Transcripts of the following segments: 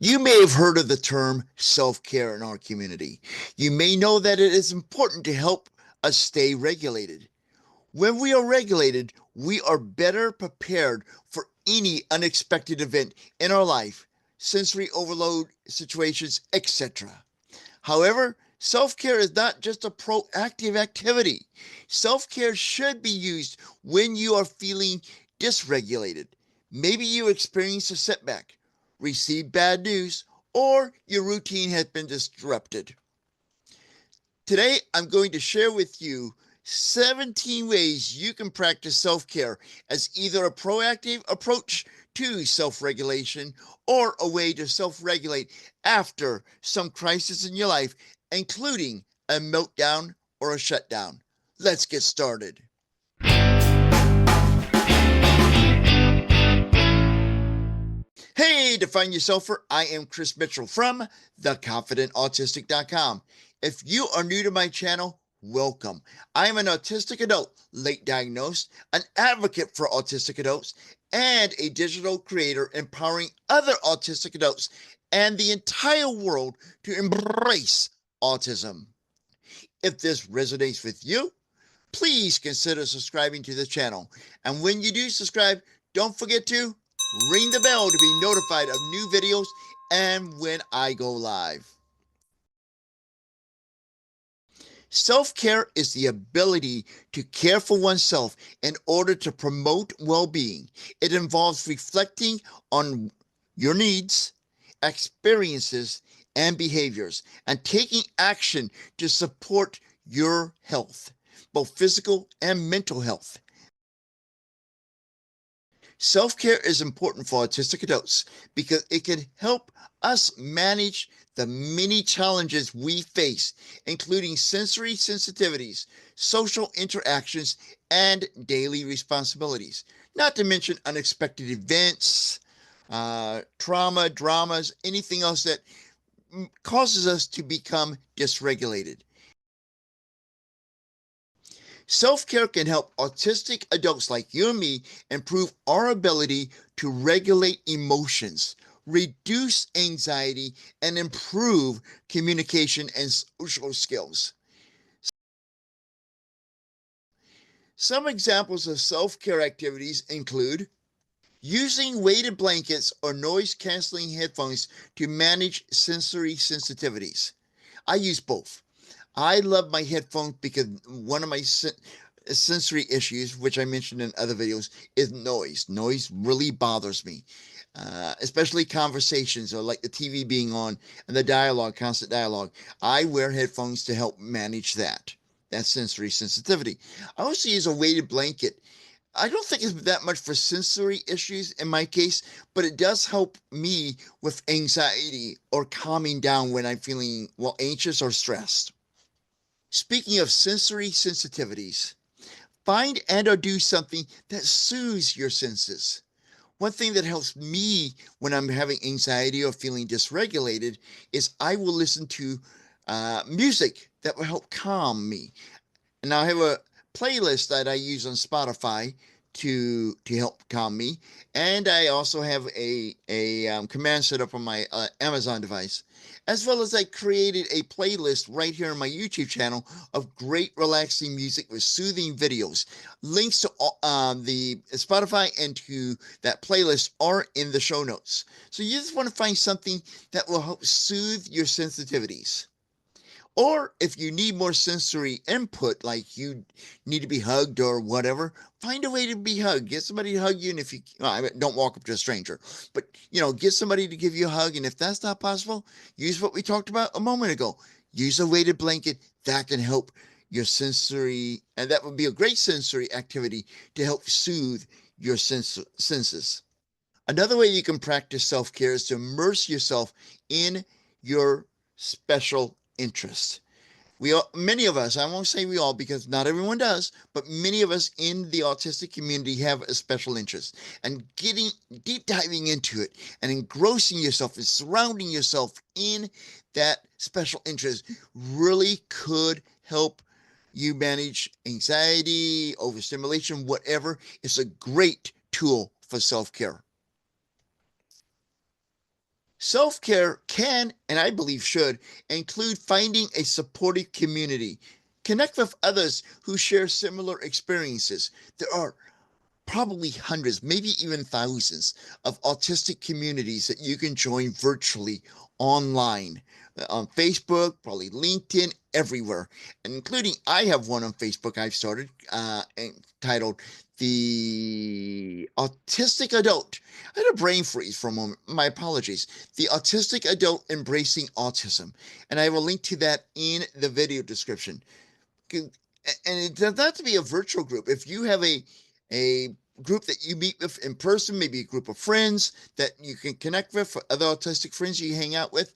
You may have heard of the term self-care in our community. You may know that it is important to help us stay regulated. When we are regulated, we are better prepared for any unexpected event in our life, sensory overload situations, etc. However, self-care is not just a proactive activity. Self-care should be used when you are feeling dysregulated. Maybe you experience a setback, received bad news, or your routine has been disrupted. Today, I'm going to share with you 17 ways you can practice self care as either a proactive approach to self regulation or a way to self regulate after some crisis in your life, including a meltdown or a shutdown. Let's get started. Hey, Define Yourselfer, I am Chris Mitchell from theconfidentautistic.com. If you are new to my channel, welcome. I am an autistic adult, late diagnosed, an advocate for autistic adults, and a digital creator empowering other autistic adults and the entire world to embrace autism. If this resonates with you, please consider subscribing to the channel. And when you do subscribe, don't forget to ring the bell to be notified of new videos and when I go live. Self care is the ability to care for oneself in order to promote well being. It involves reflecting on your needs, experiences, and behaviors, and taking action to support your health, both physical and mental health. Self care is important for autistic adults because it can help us manage the many challenges we face, including sensory sensitivities, social interactions, and daily responsibilities, not to mention unexpected events, trauma, dramas, anything else that causes us to become dysregulated. Self care can help autistic adults like you and me improve our ability to regulate emotions, reduce anxiety, and improve communication and social skills. Some examples of self care activities include using weighted blankets or noise canceling headphones to manage sensory sensitivities. I use both. I love my headphones because one of my sensory issues, which I mentioned in other videos, is noise. Noise really bothers me, especially conversations or like the TV being on and the dialogue, constant dialogue. I wear headphones to help manage that. That's sensory sensitivity. I also use a weighted blanket. I don't think it's that much for sensory issues in my case, but it does help me with anxiety or calming down when I'm feeling, well, anxious or stressed. Speaking of sensory sensitivities, find and or do something that soothes your senses. One thing that helps me when I'm having anxiety or feeling dysregulated is I will listen to music that will help calm me. And I have a playlist that I use on Spotify to help calm me, and I also have a command set up on my Amazon device, as well as I created a playlist right here on my YouTube channel of great relaxing music with soothing videos. Links to the Spotify and to that playlist are in the show notes. So you just want to find something that will help soothe your sensitivities. Or if you need more sensory input, like you need to be hugged or whatever, find a way to be hugged. Get somebody to hug you. And if you, well, I mean, don't walk up to a stranger, but get somebody to give you a hug. And if that's not possible, use what we talked about a moment ago. Use a weighted blanket that can help your sensory, and that would be a great sensory activity to help soothe your senses. Another way you can practice self care is to immerse yourself in your special interest. Many of us, I won't say we all because not everyone does, but many of us in the autistic community have a special interest. And getting deep diving into it and engrossing yourself and surrounding yourself in that special interest really could help you manage anxiety, overstimulation, whatever. It's a great tool for self care. Self-care can, and I believe should, include finding a supportive community. Connect with others who share similar experiences. There are probably hundreds, maybe even thousands of autistic communities that you can join virtually online on Facebook, probably LinkedIn, everywhere, including I have one on Facebook I've started entitled The Autistic Adult. I had a brain freeze for a moment. My apologies. The Autistic Adult Embracing Autism. And I will link to that in the video description. And it does not have to be a virtual group. If you have a group that you meet with in person, maybe a group of friends that you can connect with, other autistic friends you hang out with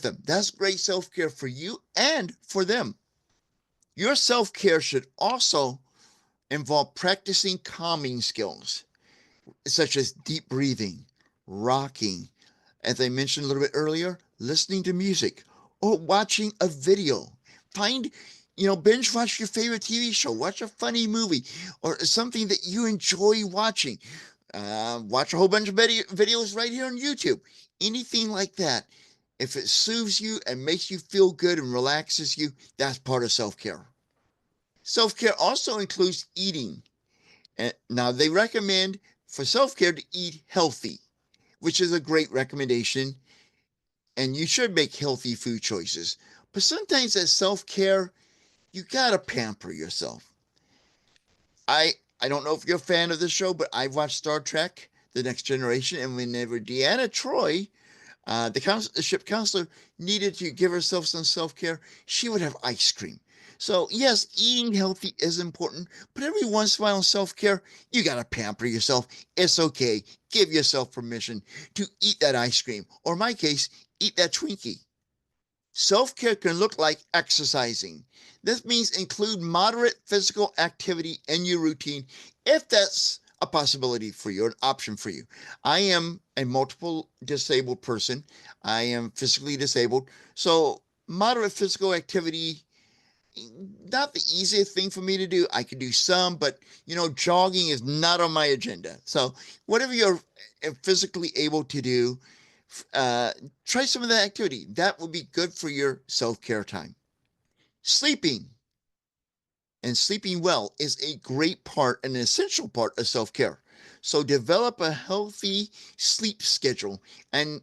them. That's great self-care for you and for them. Your self-care should also involve practicing calming skills, such as deep breathing, rocking, as I mentioned a little bit earlier, listening to music, or watching a video. Find, binge watch your favorite TV show, watch a funny movie, or something that you enjoy watching. Watch a whole bunch of videos right here on YouTube. Anything like that. If it soothes you and makes you feel good and relaxes you, that's part of self-care. Self-care also includes eating. Now, they recommend for self-care to eat healthy, which is a great recommendation, and you should make healthy food choices. But sometimes as self-care, you gotta pamper yourself. I don't know if you're a fan of the show, but I've watched Star Trek: The Next Generation, and whenever Deanna Troi, the ship counselor, needed to give herself some self-care, she would have ice cream. So yes, eating healthy is important, but every once in a while in self-care, you gotta pamper yourself. It's okay. Give yourself permission to eat that ice cream, or in my case, eat that Twinkie. Self-care can look like exercising. This means include moderate physical activity in your routine if that's a possibility for you, an option for you. I am a multiple disabled person. I am physically disabled. So moderate physical activity, not the easiest thing for me to do. I can do some, but jogging is not on my agenda. So whatever you're physically able to do, uh, try some of that activity. That will be good for your self-care time. Sleeping and sleeping well is a great part, an essential part of self-care. So develop a healthy sleep schedule. And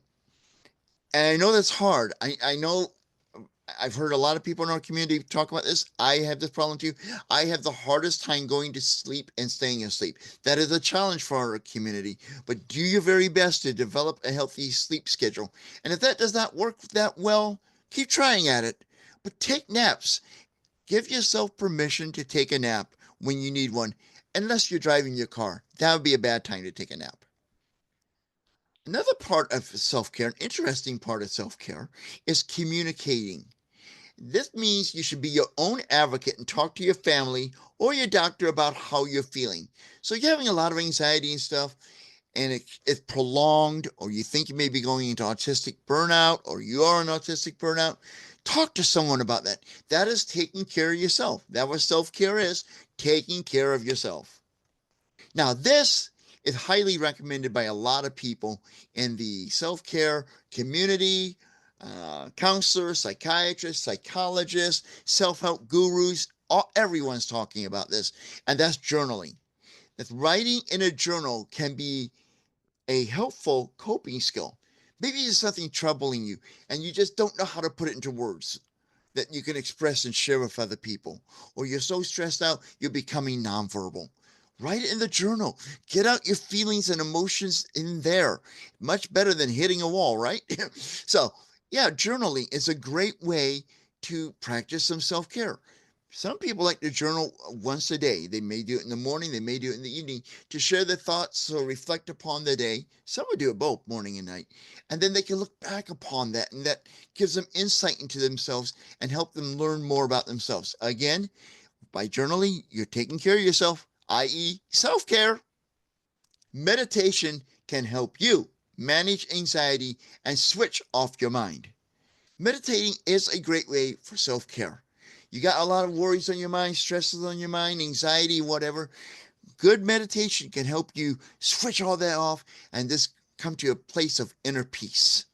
I know that's hard. I know I've heard a lot of people in our community talk about this. I have this problem too. I have the hardest time going to sleep and staying asleep. That is a challenge for our community. But do your very best to develop a healthy sleep schedule. And if that does not work that well, keep trying at it. But take naps. Give yourself permission to take a nap when you need one, unless you're driving your car. That would be a bad time to take a nap. Another part of self-care, an interesting part of self-care, is communicating. This means you should be your own advocate and talk to your family or your doctor about how you're feeling. So you're having a lot of anxiety and stuff, and it's prolonged, or you think you may be going into autistic burnout, or you are an autistic burnout. Talk to someone about that. That is taking care of yourself. That's what self-care is, taking care of yourself. Now, this is highly recommended by a lot of people in the self-care community, counselors, psychiatrists, psychologists, self-help gurus. Everyone's talking about this, and that's journaling. That writing in a journal can be a helpful coping skill. Maybe there's something troubling you, and you just don't know how to put it into words that you can express and share with other people. Or you're so stressed out, you're becoming nonverbal. Write it in the journal. Get out your feelings and emotions in there. Much better than hitting a wall, right? So, yeah, journaling is a great way to practice some self-care. Some people like to journal once a day. They may do it in the morning, they may do it in the evening to share their thoughts or reflect upon the day. Some would do it both morning and night. And then they can look back upon that, and that gives them insight into themselves and help them learn more about themselves. Again, by journaling, you're taking care of yourself, i.e., self care. Meditation can help you manage anxiety and switch off your mind. Meditating is a great way for self care. You got a lot of worries on your mind, stresses on your mind, anxiety, whatever. Good meditation can help you switch all that off and just come to a place of inner peace.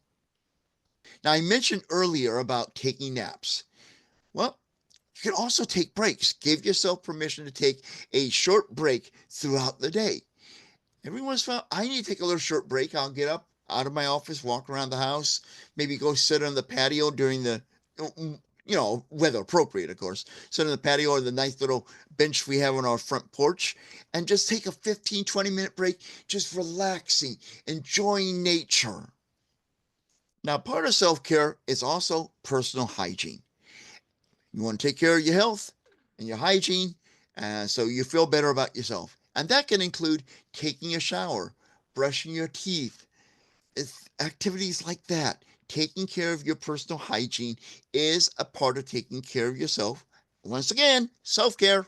Now, I mentioned earlier about taking naps. Well, you can also take breaks. Give yourself permission to take a short break throughout the day. Every once in a while, I need to take a little short break. I'll get up out of my office, walk around the house, maybe go sit on the patio during the, weather appropriate, of course. Sit on the patio or the nice little bench we have on our front porch and just take a 15, 20-minute break, just relaxing, enjoying nature. Now, part of self care is also personal hygiene. You want to take care of your health and your hygiene so you feel better about yourself. And that can include taking a shower, brushing your teeth, activities like that. Taking care of your personal hygiene is a part of taking care of yourself. Once again, self care.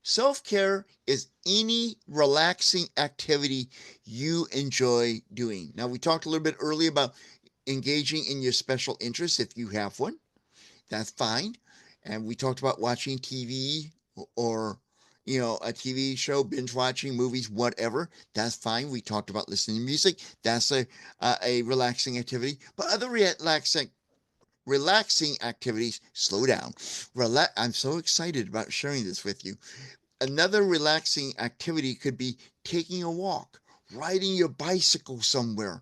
Self care is any relaxing activity you enjoy doing. Now, we talked a little bit earlier about engaging in your special interests if you have one. That's fine. And we talked about watching TV or, a TV show, binge watching movies, whatever. That's fine. We talked about listening to music. That's a relaxing activity. But other relaxing activities, slow down. I'm so excited about sharing this with you. Another relaxing activity could be taking a walk, riding your bicycle somewhere,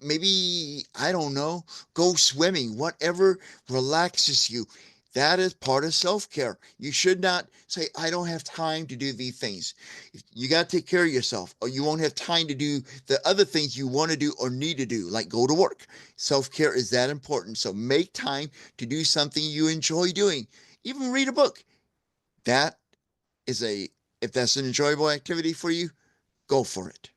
maybe I don't know, go swimming, whatever relaxes you. That is part of self-care. You should not say, I don't have time to do these things. You got to take care of yourself, or you won't have time to do the other things you want to do or need to do, like go to work. Self-care is that important. So make time to do something you enjoy doing. Even read a book. That is if that's an enjoyable activity for you, go for it.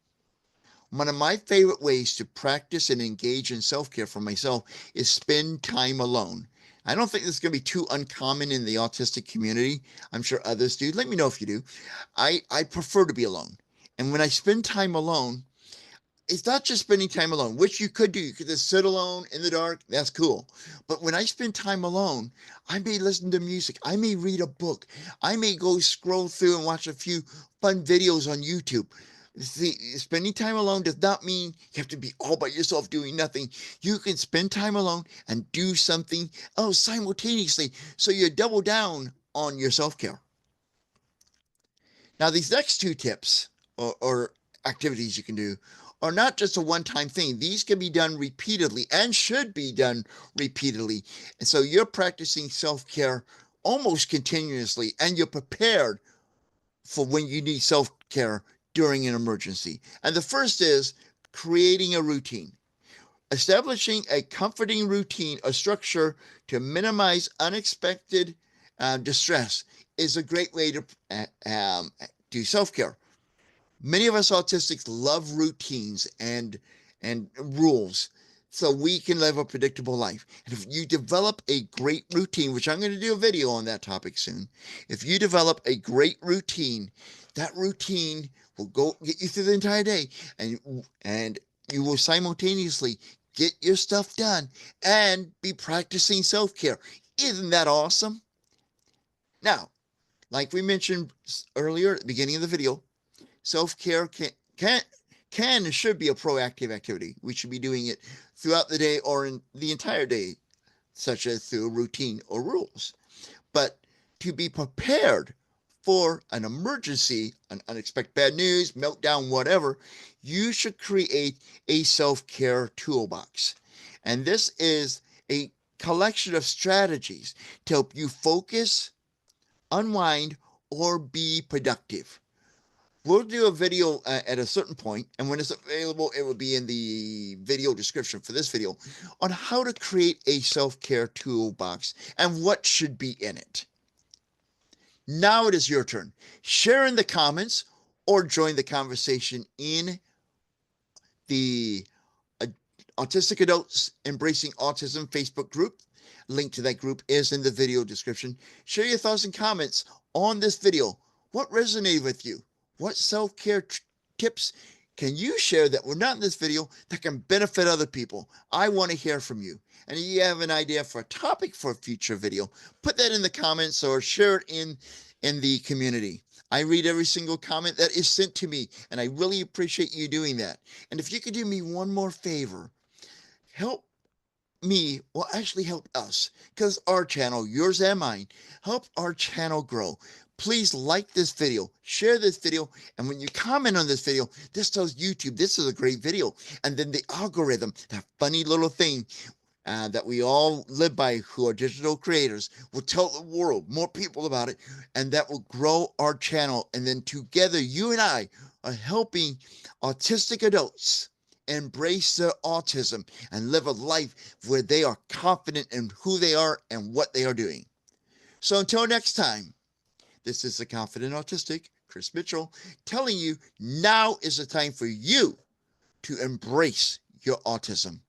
One of my favorite ways to practice and engage in self care for myself is spend time alone. I don't think this is going to be too uncommon in the autistic community. I'm sure others do. Let me know if you do. I prefer to be alone. And when I spend time alone, it's not just spending time alone, which you could do. You could just sit alone in the dark. That's cool. But when I spend time alone, I may listen to music. I may read a book. I may go scroll through and watch a few fun videos on YouTube. See, spending time alone does not mean you have to be all by yourself doing nothing. You can spend time alone and do something else simultaneously. So you double down on your self care. Now, these next two tips or activities you can do are not just a one-time thing. These can be done repeatedly and should be done repeatedly. And so you're practicing self-care almost continuously, and you're prepared for when you need self-care during an emergency. And the first is creating a routine. Establishing a comforting routine or structure to minimize unexpected distress is a great way to do self-care. Many of us autistics love routines and rules so we can live a predictable life. And if you develop a great routine, which I'm going to do a video on that topic soon, if you develop a great routine, that routine will get you through the entire day, and you will simultaneously get your stuff done and be practicing self-care. Isn't that awesome? Now, like we mentioned earlier at the beginning of the video, self-care can and should be a proactive activity. We should be doing it throughout the day or in the entire day, such as through a routine or rules. But to be prepared for an emergency, an unexpected bad news, meltdown, whatever, you should create a self-care toolbox. And this is a collection of strategies to help you focus, unwind, or be productive. We'll do a video at a certain point, and when it's available, it will be in the video description for this video, on how to create a self-care toolbox and what should be in it. Now it is your turn. Share in the comments or join the conversation in the Autistic Adults Embracing Autism Facebook group. Link to that group is in the video description. Share your thoughts and comments on this video. What resonated with you? What self-care tips can you share that were not in this video that can benefit other people? I want to hear from you. And if you have an idea for a topic for a future video, put that in the comments or share it in the community. I read every single comment that is sent to me, and I really appreciate you doing that. And if you could do me one more favor, help me, well, actually help us, because our channel, yours and mine, help our channel grow. Please like this video, share this video, and when you comment on this video, this tells YouTube this is a great video. And then the algorithm, that funny little thing that we all live by who are digital creators, will tell the world, more people about it, and that will grow our channel. And then together, you and I are helping autistic adults embrace their autism and live a life where they are confident in who they are and what they are doing. So until next time, this is the Confident Autistic, Chris Mitchell, telling you now is the time for you to embrace your autism.